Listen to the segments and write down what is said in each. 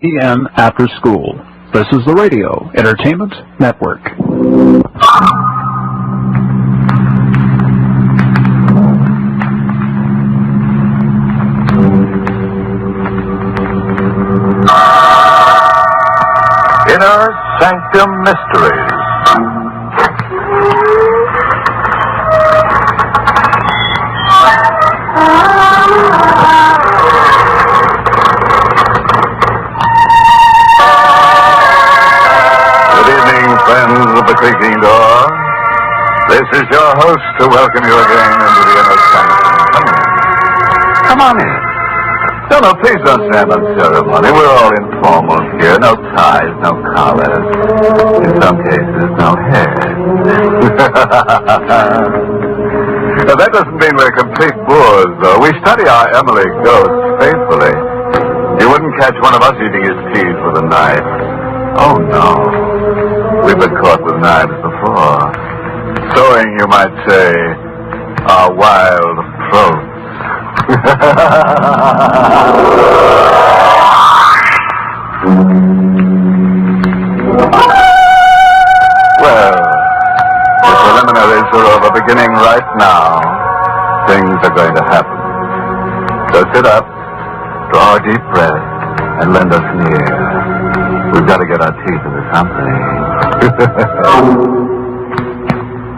PM After School. This is the Radio Entertainment Network. Inner Sanctum Mysteries. Friends of the creaking door, this is your host to welcome you again into the inner sanctum. Come on in. No, please don't stand on ceremony. We're all informal here. No ties, no collars. In some cases, no hair. Now, that doesn't mean we're complete bores, though. We study our Emily ghosts faithfully. You wouldn't catch one of us eating his teeth with a knife. Oh, no. We've been caught with knives before. Sowing, you might say, our wild throats. Well, the preliminaries are over. Beginning right now, things are going to happen. So sit up, draw a deep breath, and lend us an ear. We've got to get our teeth into something.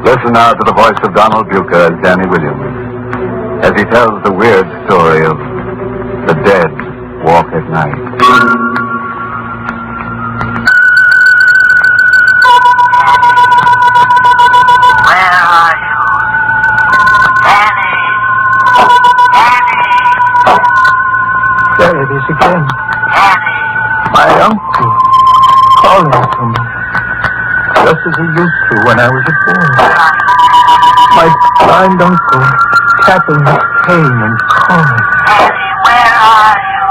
Listen now to the voice of Donald Bucher as Danny Williams, as he tells the weird story of the dead walk at night. Where are you? Danny! There it is again. Danny! My uncle calling to me, just as he used to when I was a boy. My blind uncle tapping his cane and calling. Danny, where are you?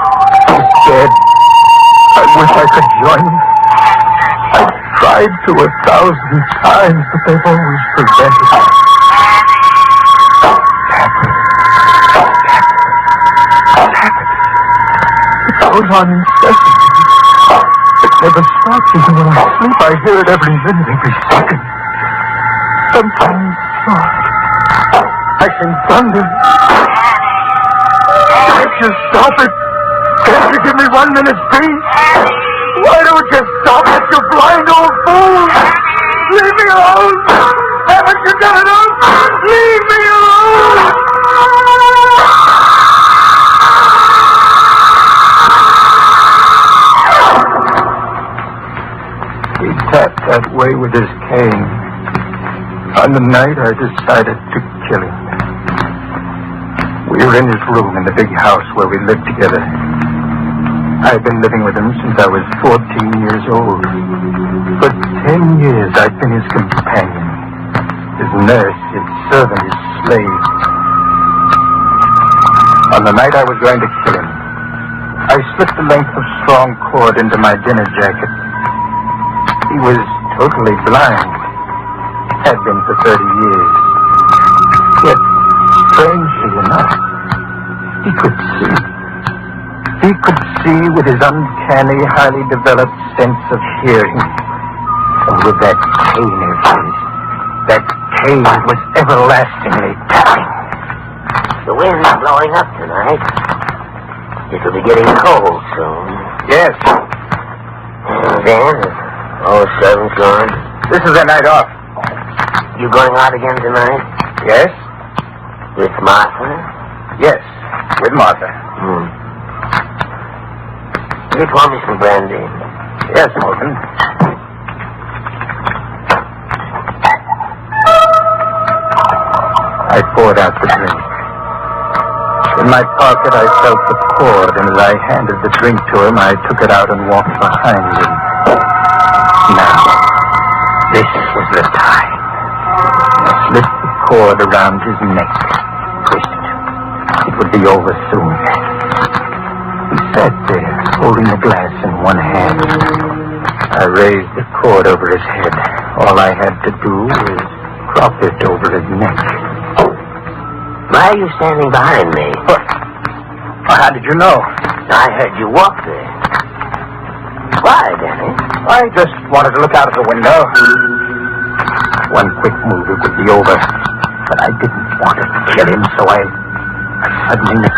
He's dead. I wish I could join him. I've tried to 1,000 times, but they've always prevented me. Tap it. It goes on incessantly. It never stops. Even when I sleep, I hear it every minute, every second. Sometimes soft. I can thunder. Can't you stop it? Can't you give me 1 minute, please? Why don't you stop it, you blind old fool? Leave me alone! Haven't you done enough? Leave me alone! He tapped that way with his cane. On the night I decided to kill him. We were in his room in the big house where we lived together. I've been living with him since I was 14 years old. For 10 years I've been his companion, his nurse, his servant, his slave. On the night I was going to kill him, I slipped a length of strong cord into my dinner jacket. He was totally blind. Had been for 30 years. Yet, strangely enough, he could see. He could see with his uncanny, highly developed sense of hearing. And with that cane of his, that cane was everlastingly tapping. The wind's blowing up tonight. It'll be getting cold soon. Yes. Dan, all servants gone. This is their night off. You going out again tonight? Yes? With Martha? Yes, with Martha. Will you pour me some brandy? Yes, Morgan. I poured out the drink. In my pocket, I felt the cord, and as I handed the drink to him, I took it out and walked behind him. Now, this was the time. I slipped the cord around his neck, twisted. It would be over soon. He sat there, holding the glass in one hand. I raised the cord over his head. All I had to do was drop it over his neck. Why are you standing behind me? What? Well, how did you know? I heard you walk there. Why, Danny? I just wanted to look out of the window. One quick move, it would be over. But I didn't want to kill him, so I suddenly knew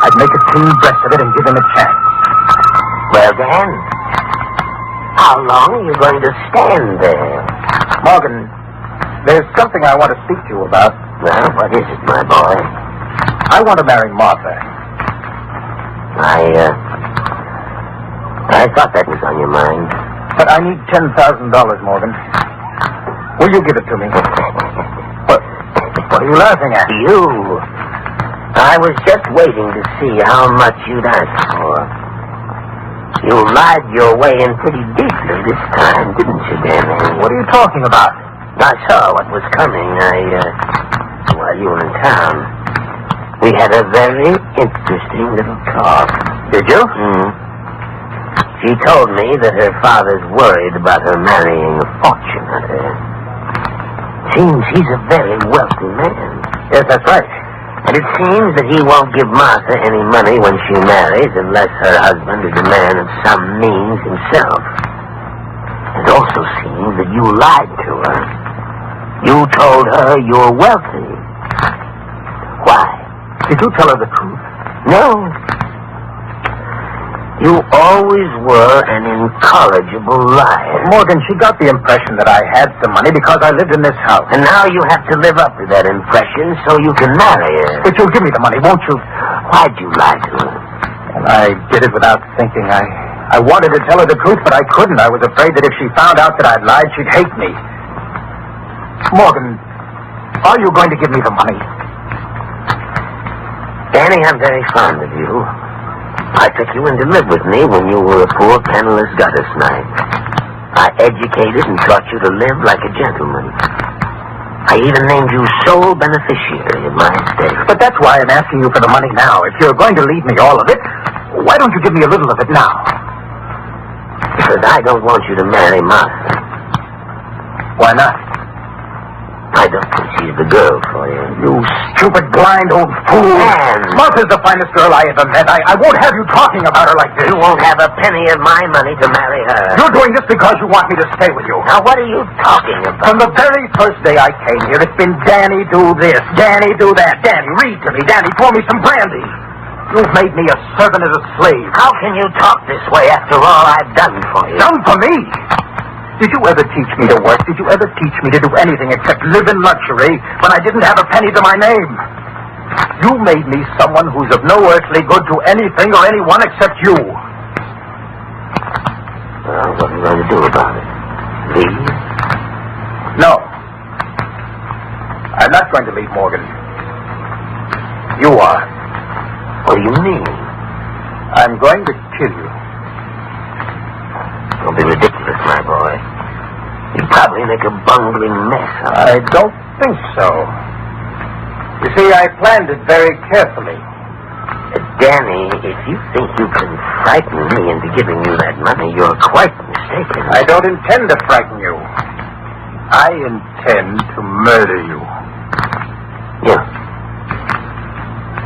I'd make a clean breast of it and give him a chance. Well, Dan, how long are you going to stand there? Morgan, there's something I want to speak to you about. Well, what is it, my boy? I want to marry Martha. I thought that was on your mind. But I need $10,000, Morgan. Will you give it to me? What are you laughing at? You. I was just waiting to see how much you'd ask for. You lied your way in pretty deeply this time, didn't you, Danny? What are you talking about? I saw what was coming. While you were in town, we had a very interesting little talk. Did you? She told me that her father's worried about her marrying a fortune hunter. Seems he's a very wealthy man. Yes, that's right. And it seems that he won't give Martha any money when she marries unless her husband is a man of some means himself. It also seems that you lied to her. You told her you're wealthy. Why? Did you tell her the truth? No. You always were an incorrigible liar. Morgan, she got the impression that I had some money because I lived in this house. And now you have to live up to that impression so you can marry her. But you'll give me the money, won't you? Why'd you lie to her? And I did it without thinking. I wanted to tell her the truth, but I couldn't. I was afraid that if she found out that I'd lied, she'd hate me. Morgan, are you going to give me the money? Danny, I'm very fond of you. I took you in to live with me when you were a poor, penniless gutter snipe. I educated and taught you to live like a gentleman. I even named you sole beneficiary of my estate. But that's why I'm asking you for the money now. If you're going to leave me all of it, why don't you give me a little of it now? Because I don't want you to marry Martha. Why not? I don't think she's the girl for you. You stupid, blind old fool. Man. Martha's the finest girl I ever met. I won't have you talking about her like this. You won't have a penny of my money to marry her. You're doing this because you want me to stay with you. Now, what are you talking about? From the very first day I came here, it's been Danny do this, Danny do that. Danny, read to me. Danny, pour me some brandy. You've made me a servant and a slave. How can you talk this way after all I've done for you? Done for me? Did you ever teach me to work? Did you ever teach me to do anything except live in luxury when I didn't have a penny to my name? You made me someone who's of no earthly good to anything or anyone except you. Well, what are you going to do about it? Leave? No. I'm not going to leave Morgan. You are. What do you mean? I'm going to kill you. Don't be ridiculous, my boy. You'd probably make a bungling mess of it. I don't think so. You see, I planned it very carefully. Danny, if you think you can frighten me into giving you that money, you're quite mistaken. I don't intend to frighten you. I intend to murder you.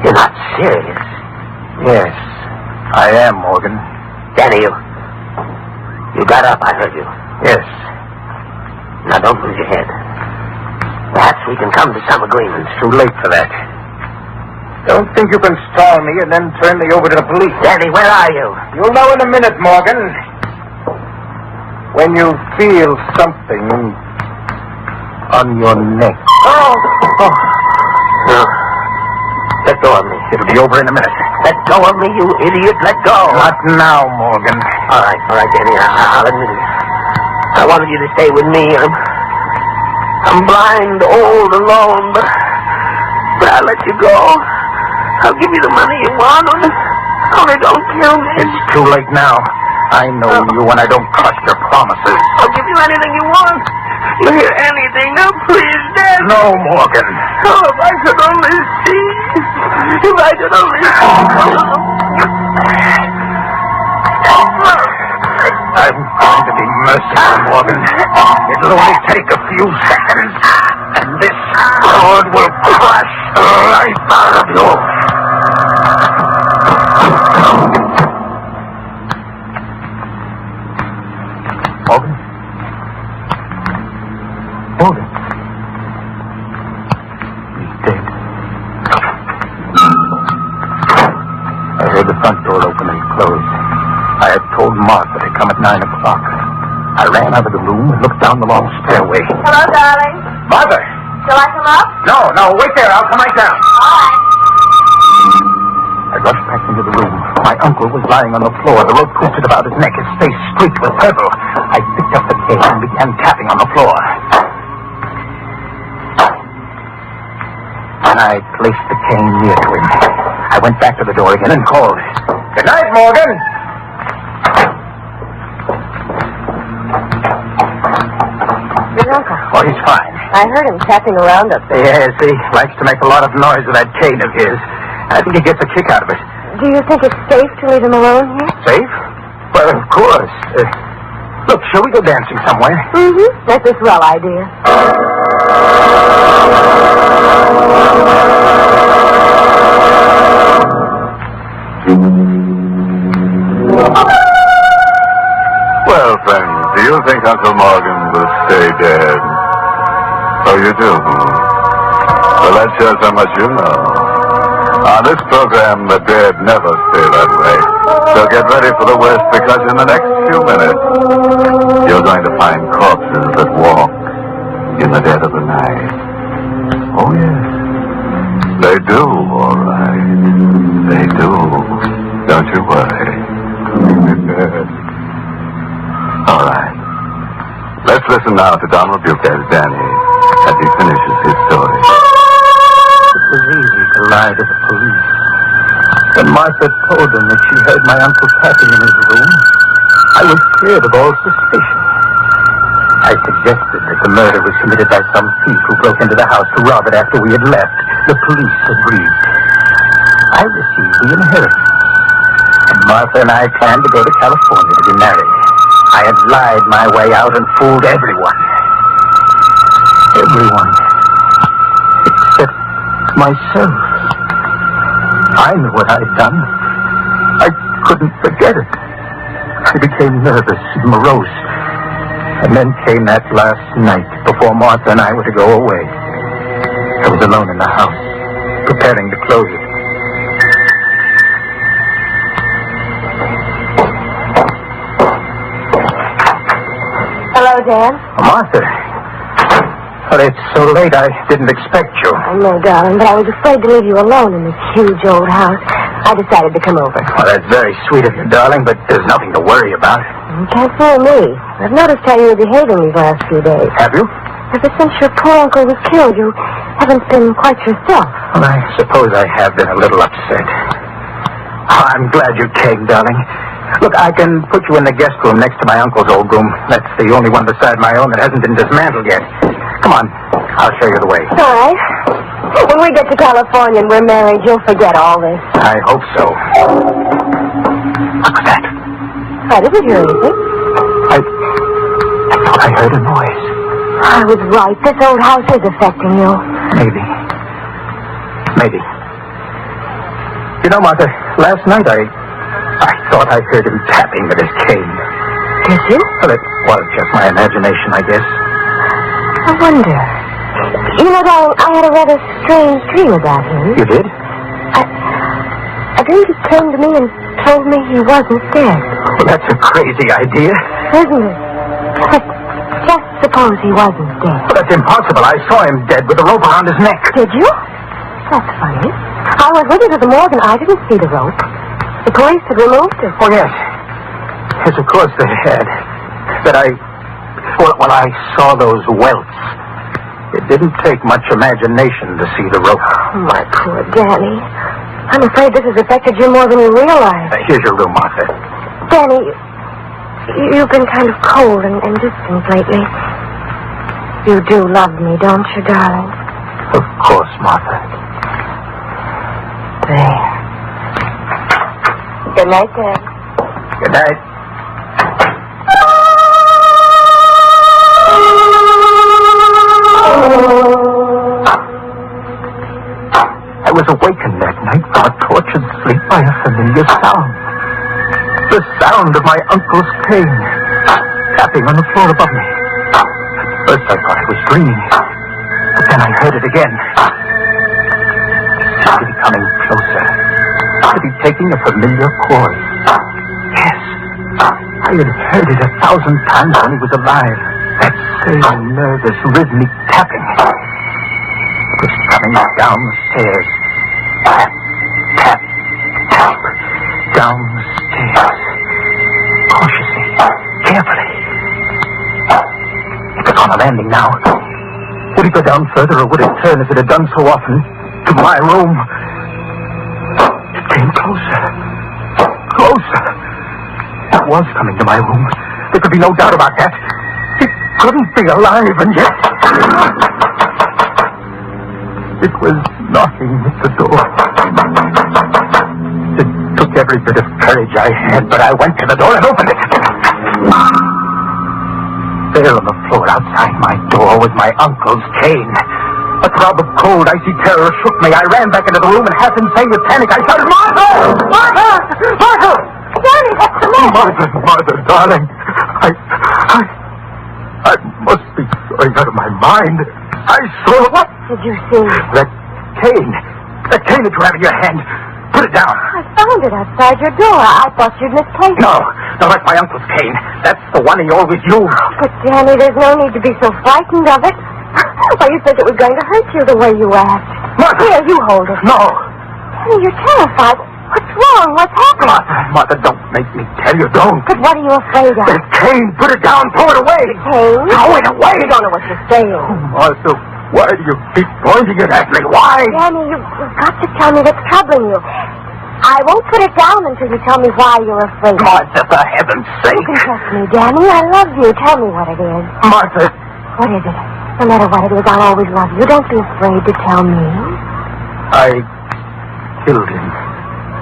You're not serious. Yes, I am, Morgan. Danny, you got up, I heard you. Yes. Now, don't lose your head. Perhaps we can come to some agreement. It's too late for that. Don't think you can stall me and then turn me over to the police. Danny, where are you? You'll know in a minute, Morgan. When you feel something on your neck. Oh! No. Let go of me. It'll be over in a minute. Let go of me, you idiot. Let go. Not now, Morgan. All right, Danny. I'll admit it. I wanted you to stay with me. I'm blind, old, alone, but I'll let you go. I'll give you the money you want. Only don't kill me. It's too late now. I know you and I don't trust your promises. I'll give you anything you want. You hear anything? Now, please, Dad. No, Morgan. Oh, if I could only see. If I could only see. I'm going to be merciful, Morgan. It'll only take a few seconds, and this sword will crush the life out of you. Martha to come at 9 o'clock. I ran out of the room and looked down the long stairway. Hello, darling. Martha! Shall I come up? No, wait there. I'll come right down. All right. I rushed back into the room. My uncle was lying on the floor, the rope twisted about his neck, his face streaked with purple. I picked up the cane and began tapping on the floor. And I placed the cane near to him. I went back to the door again and called. Good night, Morgan. Your uncle. Oh, he's fine. I heard him tapping around up there. Yes, he likes to make a lot of noise with that cane of his. I think he gets a kick out of it. Do you think it's safe to leave him alone here? Safe? Well, of course. Look, shall we go dancing somewhere? Mm-hmm. That's a swell idea. Well, friends, do you think Uncle Morgan will stay dead? Oh, you do? Well, that shows how much you know. On this program, the dead never stay that way. So get ready for the worst, because in the next few minutes, you're going to find corpses that walk in the dead of the night. Oh, yes. They do, all right. They do. Don't you worry. All right. Let's listen now to Donald Duke as Danny, as he finishes his story. It was easy to lie to the police. When Martha told them that she heard my uncle tapping in his room, I was cleared of all suspicion. I suggested that the murder was committed by some thief who broke into the house to rob it after we had left. The police agreed. I received the inheritance. And Martha and I planned to go to California to be married. I had lied my way out and fooled everyone. Everyone. Except myself. I knew what I'd done. I couldn't forget it. I became nervous and morose. And then came that last night before Martha and I were to go away. I was alone in the house, preparing to close it. Hello, Dan. Martha. Well, it's so late I didn't expect you. I know, darling, but I was afraid to leave you alone in this huge old house. I decided to come over. Well, that's very sweet of you, darling, but there's nothing to worry about. You can't fool me. I've noticed how you were behaving these last few days. Have you? Ever since your poor uncle was killed, you haven't been quite yourself. Well, I suppose I have been a little upset. Oh, I'm glad you came, darling. Look, I can put you in the guest room next to my uncle's old room. That's the only one beside my own that hasn't been dismantled yet. Come on, I'll show you the way. All right. When we get to California and we're married, you'll forget all this. I hope so. What was that? I didn't hear anything. I thought I heard a noise. I was right. This old house is affecting you. Maybe. You know, Martha, last night I thought I heard him tapping with his cane. Did you? Well, it was just my imagination, I guess. I wonder. You know, darling, I had a rather strange dream about him. You did? I dreamed he came to me and told me he wasn't dead. Well, that's a crazy idea. Isn't it? But just suppose he wasn't dead. Well, that's impossible. I saw him dead with a rope around his neck. Did you? That's funny. I was with you to the morgue and I didn't see the rope. The police had removed it. Oh, yes. Yes, of course they had. But I saw those welts. It didn't take much imagination to see the rope. Oh, my poor Danny. I'm afraid this has affected you more than you realize. Here's your room, Martha. Danny, you've been kind of cold and distant lately. You do love me, don't you, darling? Of course, Martha. There. Good night, Dad. Good night. I was awakened that night from a tortured sleep by a familiar sound. The sound of my uncle's cane tapping on the floor above me. At first I thought I was dreaming, but then I heard it again. It seemed to be coming closer, to be taking a familiar course. Yes, I had heard it 1,000 times when he was alive. That same nervous, rhythmic tapping. It was coming down the stairs. Tap, tap, tap. Down the stairs. Cautiously, carefully. It was on the landing now. Would it go down further, or would it turn as it had done so often to my room? It came closer. Closer. It was coming to my room. There could be no doubt about that. It couldn't be alive, and yet... It was knocking at the door. It took every bit of courage I had, but I went to the door and opened it. There on the floor outside my door was my uncle's cane. A throb of cold, icy terror shook me. I ran back into the room and, half insane with panic, I shouted, "Martha! Martha! Martha!" Daddy, what's the matter? Martha, darling. I must be going out of my mind. I saw... What did you see? That cane. That cane that you have in your hand. Put it down. I found it outside your door. I thought you'd misplaced it. No, that's my uncle's cane. That's the one he always used. But, Danny, there's no need to be so frightened of it. Why, you said it was going to hurt you the way you asked. Martha! Here, you hold it. No. Danny, you're terrified. What's wrong? What's happened? Martha, don't make me tell you. Don't. But what are you afraid of? That cane. Put it down. Throw it away. Cane? Throw it away. You don't know what you're saying. Oh, Martha, why do you keep pointing it at me? Why? Danny, you've got to tell me what's troubling you. I won't put it down until you tell me why you're afraid. Martha, for heaven's sake. You can trust me, Danny. I love you. Tell me what it is. Martha. What is it? No matter what it is, I'll always love you. Don't be afraid to tell me. I killed him.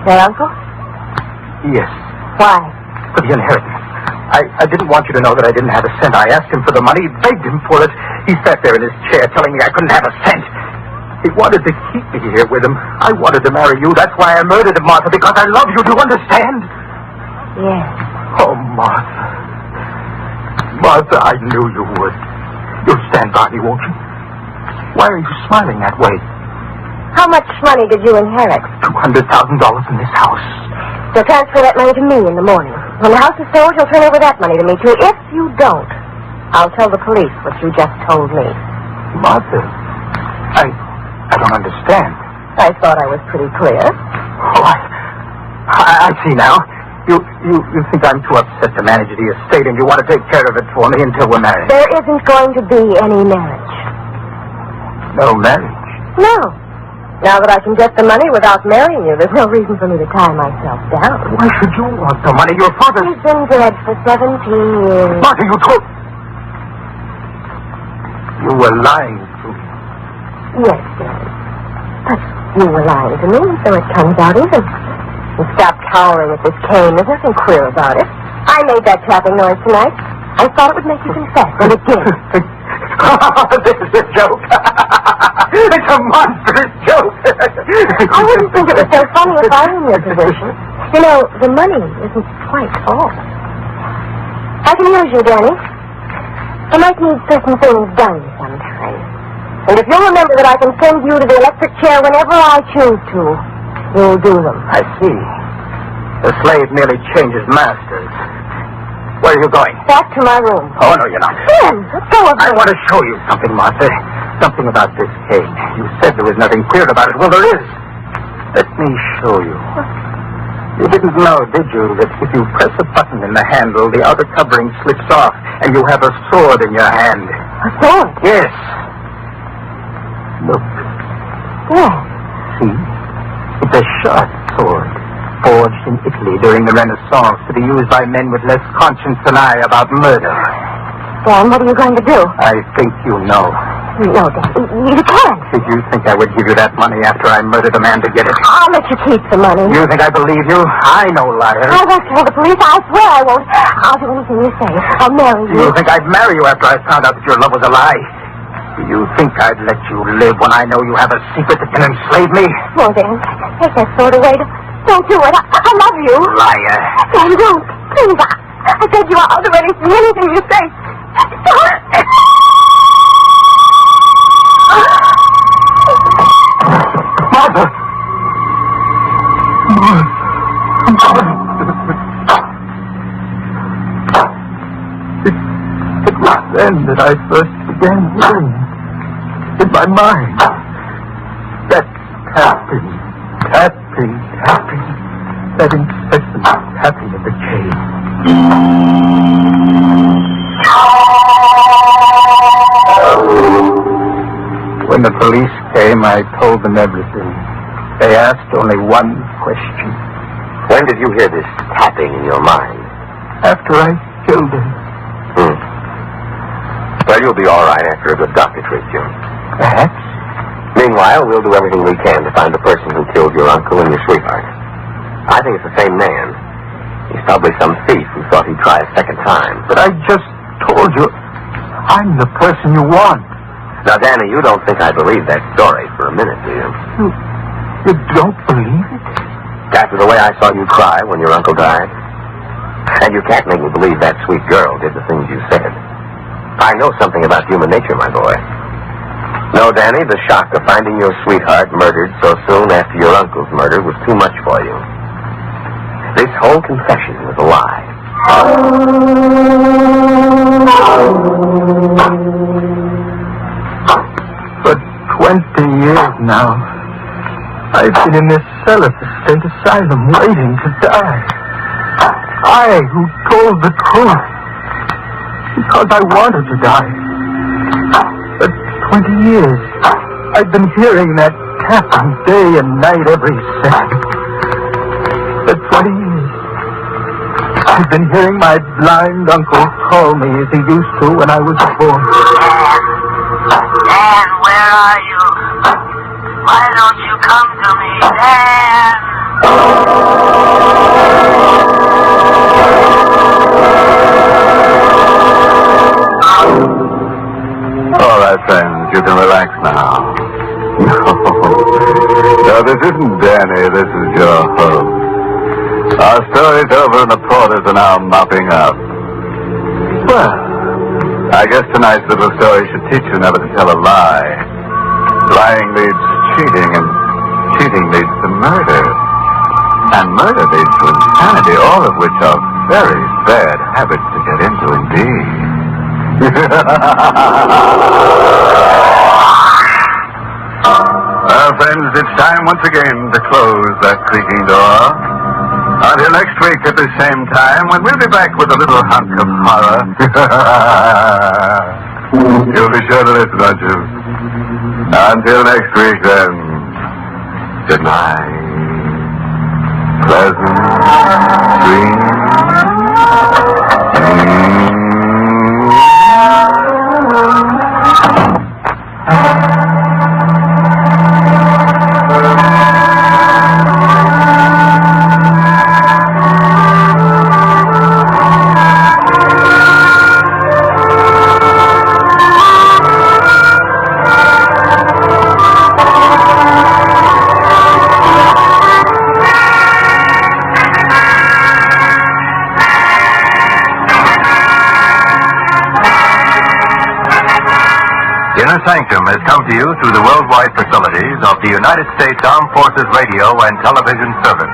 Your uncle? Yes. Why? For the inheritance. I didn't want you to know that I didn't have a cent. I asked him for the money, begged him for it. He sat there in his chair telling me I couldn't have a cent. He wanted to keep me here with him. I wanted to marry you. That's why I murdered him, Martha, because I love you. Do you understand? Yes. Oh, Martha. Martha, I knew you would. You'll stand by me, won't you? Why are you smiling that way? How much money did you inherit? $200,000 in this house. You'll transfer that money to me in the morning. When the house is sold, you'll turn over that money to me, too. If you don't, I'll tell the police what you just told me. Martha, I don't understand. I thought I was pretty clear. Oh, I see now. You think I'm too upset to manage the estate, and you want to take care of it for me until we're married. There isn't going to be any marriage. No marriage? No. Now that I can get the money without marrying you, there's no reason for me to tie myself down. Why should you want the money? Your father... He's been dead for 17 years. Martha, you told... You were lying to me. Yes, Daddy. But you were lying to me, so it comes out even. And stop cowering at this cane. There's nothing queer about it. I made that tapping noise tonight. I thought it would make you confess, and it did. This is a joke. It's a monstrous joke. I wouldn't think it was so funny if I were in your position. You know, the money isn't quite all. I can use you, Danny. I might need certain things done sometime. And if you'll remember that I can send you to the electric chair whenever I choose to, you'll do them. I see. The slave merely changes masters. Where are you going? Back to my room. Oh, no, you're not. Ben, let's go up I there. want to show you something, Martha. Something about this cane. You said there was nothing queer about it. Well, there is. Let me show you. You didn't know, did you, that if you press a button in the handle, the outer covering slips off, and you have a sword in your hand? A sword? Yes. Look. Yes. See? It's a sharp sword, forged in Italy during the Renaissance to be used by men with less conscience than I about murder. Dan, what are you going to do? I think you know. No, Dan, you can't. Did you think I would give you that money after I murdered a man to get it? I'll let you keep the money. You think I believe you? I know liars. I won't tell the police. I swear I won't. I'll do anything you say. I'll marry Do you you. think I'd marry you after I found out that your love was a lie? Do you think I'd let you live when I know you have a secret that can enslave me? No, Dan. Take that sword away. Don't do it. I love you. Liar. Dan, don't. Please. I beg you, I'll do anything you say. Don't. Martha! Then that I first began hearing in my mind that tapping, that incessant tapping of the chain. When the police came, I told them everything. They asked only one question. When did you hear this tapping in your mind? After I killed her. Well, you'll be all right after a good doctor treats you. Perhaps. Meanwhile, we'll do everything we can to find the person who killed your uncle and your sweetheart. I think it's the same man. He's probably some thief who thought he'd try a second time. But I just told you, I'm the person you want. Now, Danny, you don't think I believe that story for a minute, do you? You don't believe it? After the way I saw you cry when your uncle died? And you can't make me believe that sweet girl did the things you said. I know something about human nature, my boy. No, Danny, the shock of finding your sweetheart murdered so soon after your uncle's murder was too much for you. This whole confession was a lie. For 20 years now, I've been in this cell at the state asylum waiting to die. I who told the truth because I wanted to die. For 20 years, I've been hearing that tapping day and night every second. For 20 years, I've been hearing my blind uncle call me as he used to when I was a boy. Dan, where are you? Why don't you come to me, Dan? All right, friends, you can relax now. No, this isn't Danny, this is your host. Our story's over and the porters are now mopping up. Well, I guess tonight's little story should teach you never to tell a lie. Lying leads to cheating, and cheating leads to murder. And murder leads to insanity, all of which are very bad habits to get into indeed. Well, friends, it's time once again to close that creaking door. Until next week at the same time, when we'll be back with a little hunk of horror. You'll be sure to listen, won't you? Until next week, then. Good night. Pleasant dreams. Inner Sanctum has come to you through the worldwide facilities of the United States Armed Forces Radio and Television Service.